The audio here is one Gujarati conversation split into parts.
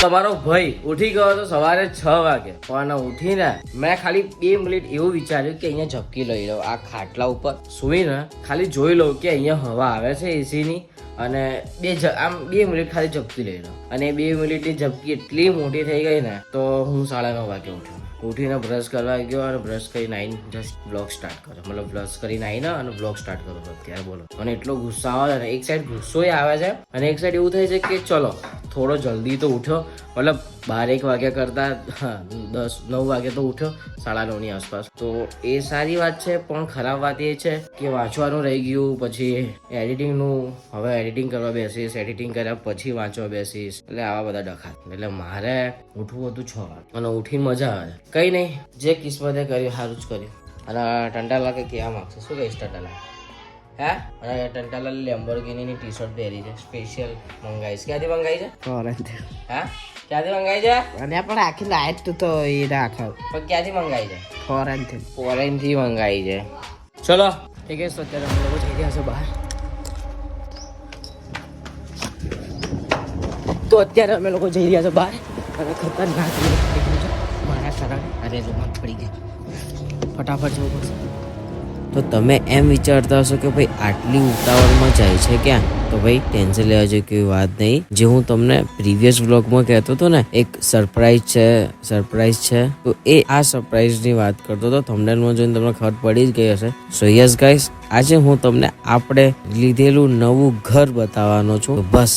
તમારો ભાઈ ઉઠી ગયો તો સવારે 6 વાગે અને ઉઠીને મેં ખાલી 2 મિનિટ એવું વિચાર્યું કે અહીંયા ઝપકી લઈ લઉં, આ ખાટલા ઉપર સુઈને ખાલી જોઈ લઉં કે અહીંયા હવા આવે છે એસીની, અને આમ 2 મિનિટ ખાલી ઝપકી લઈ લઉં. અને 2 મિનિટની ઝપકી એટલી મોટી થઈ ગઈ ને તો હું 9:30 વાગે ઉઠીને બ્રશ કરવા ગયો અને બ્રશ કરીને આવીને જસ્ટ બ્લોગ સ્ટાર્ટ કર્યો. મતલબ બ્રશ કરીને આવીને અને બ્લોગ સ્ટાર્ટ કર્યો અત્યારે. બોલો, મને એટલો ગુસ્સો આવે છે ને, એક સાઈડ ગુસ્સો આવે છે અને એક સાઈડ એવું થાય છે કે ચલો થોડો જલ્દી તો ઉઠ્યો, મતલબ 12-1 વાગ્યા કરતાં 10-9 વાગે તો ઉઠ્યો, 9:30ની આસપાસ. તો એ સારી વાત છે, પણ ખરાબ વાત એ છે કે વાંચવાનું રહી ગયું. પછી એડિટિંગનું, હવે એડિટિંગ કરવા બેસીશ, એડિટિંગ કર્યા પછી વાંચવા બેસીશ, એટલે આવા બધા ડખા. એટલે મારે ઉઠવું હતું 6 વાગે અને ઉઠીને મજા આવે. કંઈ નહીં, જે કિસ્મતે કર્યું સારું જ કર્યું. અને ટંટાલા કે કહેવા માગશે, શું કહીશ ટંટાલા? હે? અને ટંટાલા લેમ્બોર્ગિનીની ટી-શર્ટ પહેરી છે, સ્પેશિયલ મંગાવીશ. ક્યાંથી મંગાવી છે? હા, ક્યાંથી મંગાવી છે? અને પણ આખી લાઈટ તો એ રાખો, પણ ક્યાંથી મંગાવી છે? ફોરેનથી મંગાવી છે. ચલો ઠીક છે. તો અત્યારે અમે લોકો જઈ રહ્યા છો બહાર. તો અત્યારે અમે લોકો જઈ રહ્યા છો બહાર અને ખતરનાક મારા કારણે અરે રૂમાલ પડી ગયા, ફટાફટ જવું પડશે. તો તમે એમ વિચારતા હશો કે ભાઈ આટલી ઉતાવળમાં જાય છે ક્યાં? તો ભાઈ ટેન્શન લેવા જેવી કોઈ વાત નહીં. જે હું તમને પ્રીવિયસ વ્લોગમાં કહેતો હતો ને, એક સરપ્રાઈઝ છે, તો એ આ સરપ્રાઈઝની વાત કરતો હતો. થંબનેલમાં જોઈને તમને ખબર પડી જ ગઈ હશે. સો યસ ગાઈસ, આજે હું તમને આપણે લીધેલું નવું ઘર બતાવવાનો છું. તો બસ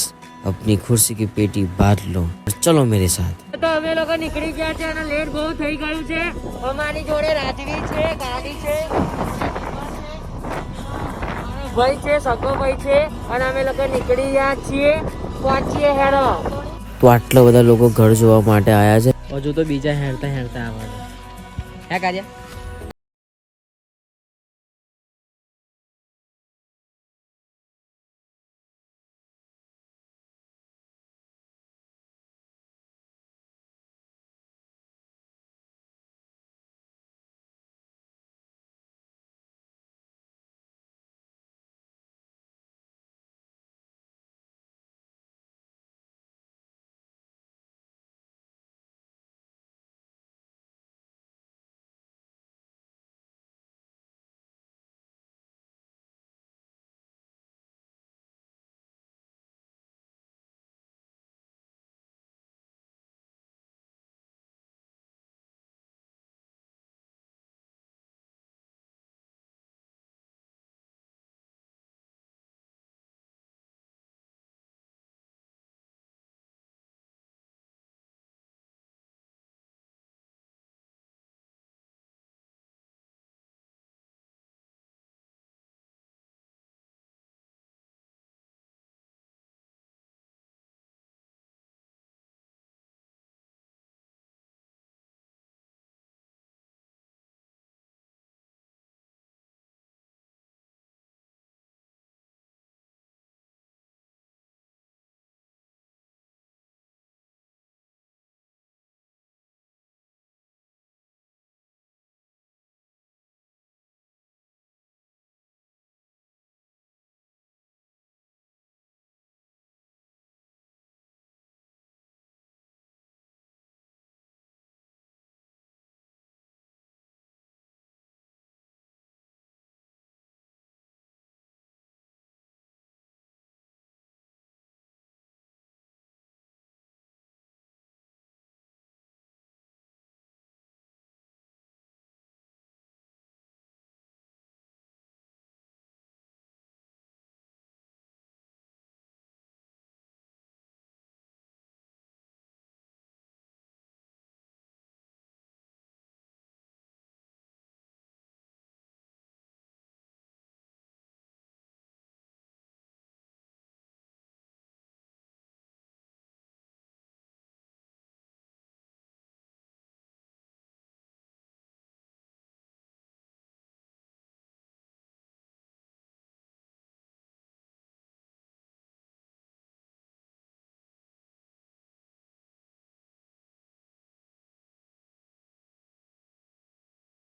अपनी खुर्सी की पेटी बांध लो, चलो मेरे साथ. તો અમે લોકો નીકળી ગયા છે અને લેટ બહુ થઈ ગયું છે. અમારી જોડે રાજવી છે, ગાડી છે, ભાઈ છે, સગો ભાઈ છે, અને અમે લોકો નીકળી ગયા છીએ. પહોંચીએ હેડો. તો આટલા બધા લોકો ઘર જોવા માટે આયા છે. હજુ તો બીજા હેરતા આવવાના. હે કાજ્યા?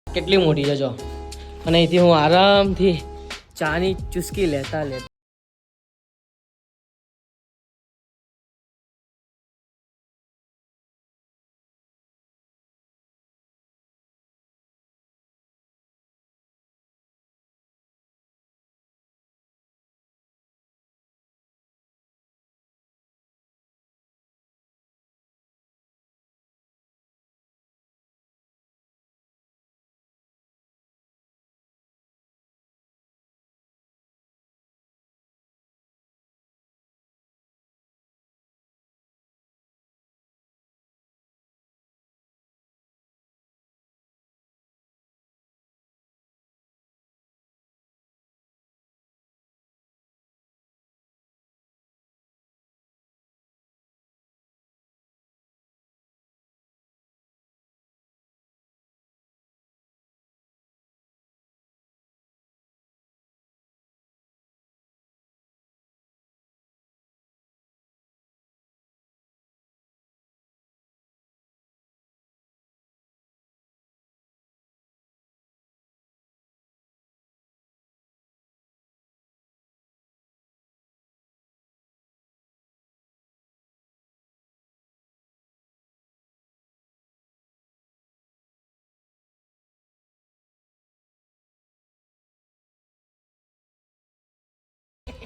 કેટલી મોટી છે જો, અને અહીંથી હું આરામથી ચાની ચુસ્કી લેતા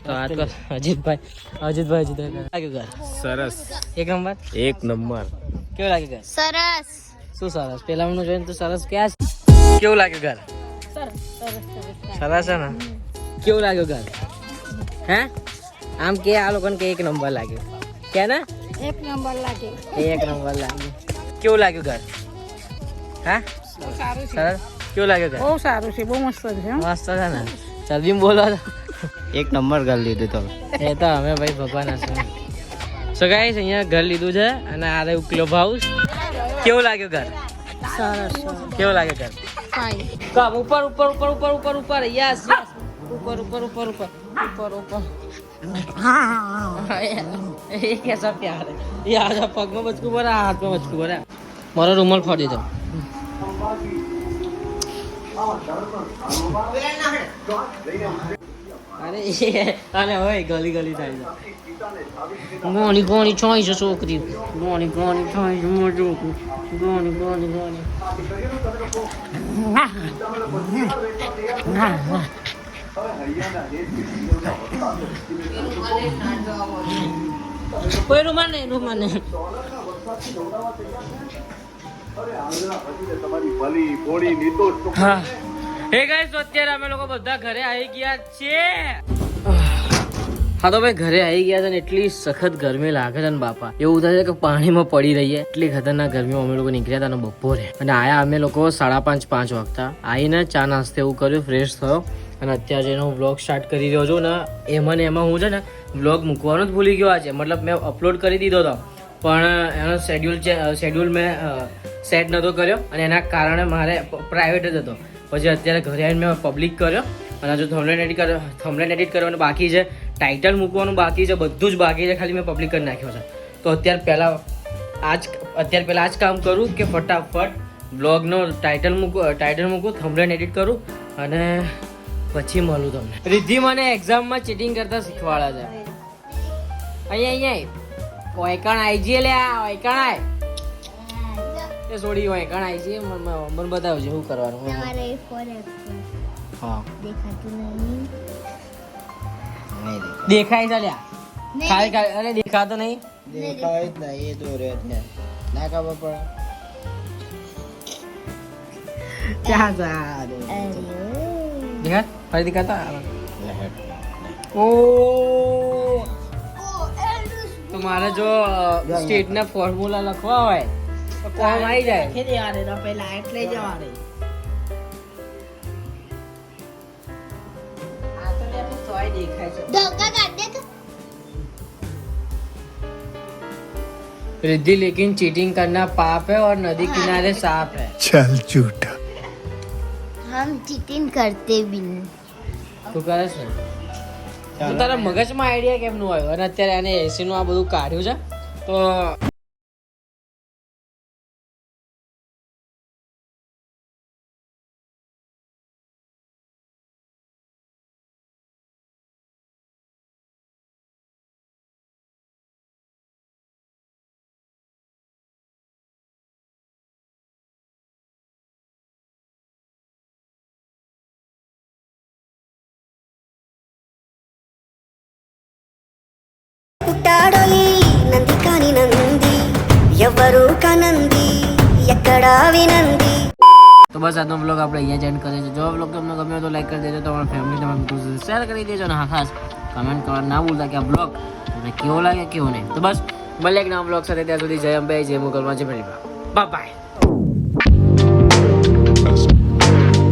તો આ તો અજીતભાઈ લાગ્યું ઘર સરસ એક નંબર એક નંબર કેવું લાગે ઘર સરસ શું સરસ પેલાનું જોઈને તો સરસ ક્યાં છે કેવું લાગ્યું ઘર સરસ છે ને કેવું લાગ્યું ઘર હે આમ કે આ લોકોને કે એક નંબર લાગ્યું કે ને એક નંબર લાગે એક નંબર લાગ્યું કેવું લાગ્યું ઘર હા સરસ કેવું લાગ્યું ઘર બહુ સારું છે બહુ મસ્ત છે મસ્ત છે ને જલ્દી બોલો એક નંબર ઘર લીધું તમે એ તો અમે ભાઈ ભગવાન હશે સો ગાઈસ અહીંયા ઘર લીધું છે અને આ રહ્યું ક્લબ હાઉસ કેવું લાગ્યું ઘર સરસ કેવું લાગે ઘર કમ ઉપર ઉપર ઉપર ઉપર ઉપર ઉપર યસ ઉપર ઉપર ઉપર ઉપર ઉપર ઉપર ये कैसा प्यार है ये आजा पग में बचकू भरा हाथ में बचकू भरा मारो रुमाल फाड़ी दो अरे अरे ओए गली गली થાય છે ગોણી ગોણી છોઈ છે છોકરી ગોણી ગોણી છોઈ છે મોજું ગોણી ગોણી ગોણી કોઈ રૂમાલ નહીં હા હે ગાઈસ તો અત્યારે અમે લોકો બધા ઘરે આવી ગયા છે હા તો ભાઈ ઘરે આવી ગયા છે ને એટલી સખત ગરમી લાગે છે ને બાપા એવું થાય છે કે પાણીમાં પડી રહીએ એટલી ખતરનાક ગરમીમાં અમે લોકો નીકળ્યા હતા ને બપોરે અને આયા અમે લોકો 5:30 વાગતા આવીને ચા નાસ્તે એવું કર્યું ફ્રેશ થયો અને અત્યારે જેનો હું વ્લોગ સ્ટાર્ટ કરી રહ્યો છું ને એમાં હું છે ને વ્લોગ મૂકવાનું જ ભૂલી ગયો આજે મતલબ મેં અપલોડ કરી દીધો હતો પણ એનો શેડ્યુલ મેં સેટ નહોતો કર્યો અને એના કારણે મારે પ્રાઇવેટ જ હતો પછી અત્યારે ઘરે આવીને મેં પબ્લિક કર્યો અને હજુ થંબનેલ એડિટ કરવાનું બાકી છે ટાઇટલ મૂકવાનું બાકી છે બધું જ બાકી છે ખાલી મેં પબ્લિક કરી નાખ્યો છે તો અત્યારે પહેલાં આ જ કામ કરું કે ફટાફટ બ્લોગનો ટાઇટલ મૂકું થંબનેલ એડિટ કરું અને પછી મળું તમને રિદ્ધિ મને એક્ઝામમાં ચીટિંગ કરતા શીખવાડે છે અહીંયા ઓયકણ આવી જઈએ લે ઓયકણ આય એ છોડી ઓયકણ આવી જઈએ મને બતાવજો શું કરવાનું તમારે ફોરેક્સ હા દેખાતું નહીં દેખાય છે લ્યા ખાલી અરે દેખાતો નહીં દેખાય જ નહીં એ તો રે ના ખબર પડે ક્યાં જા દેખા ફરી દેખાતા ઓ તો મારે જો સ્ટેટ ના ફોર્મ્યુલા લખવા હોય તો કોમ આવી જાય લખી દેવાને તો પેલા એટલે જવાને આ તો લે તોય દેખાય છે ધોકા કાઢ દે તો रिद्धि लेकिन चीटिंग करना पाप है और नदी किनारे साफ है चल झूठा हम चीटिंग करते भी नहीं તું કરે છે તો તારા મગજમાં આઈડિયા કેમનું આવ્યો અને અત્યારે એને એસી નું આ બધું કાઢ્યું છે તો పుట్టాడోయి నంది కాని నంది ఎవరు కనంది ఎక్కడా వినంది તો બસ આજનો બ્લોગ આપણે અહીંયા જ એન્ડ કરીએ છીએ જો બ્લોગ તમને ગમ્યો તો લાઈક કરી દેજો તમારા ફેમિલી તમારા મિત્રો સાથે શેર કરી દેજો અને હા ખાસ કમેન્ટ કરવા ના ભૂલતા કે આ બ્લોગ તમને કેવો લાગે કેવો નહીં તો બસ મળીએ એક નવા બ્લોગ સાથે ત્યાં સુધી જય અંબે જય મોગલમાં જય ભેળીબા બાય બાય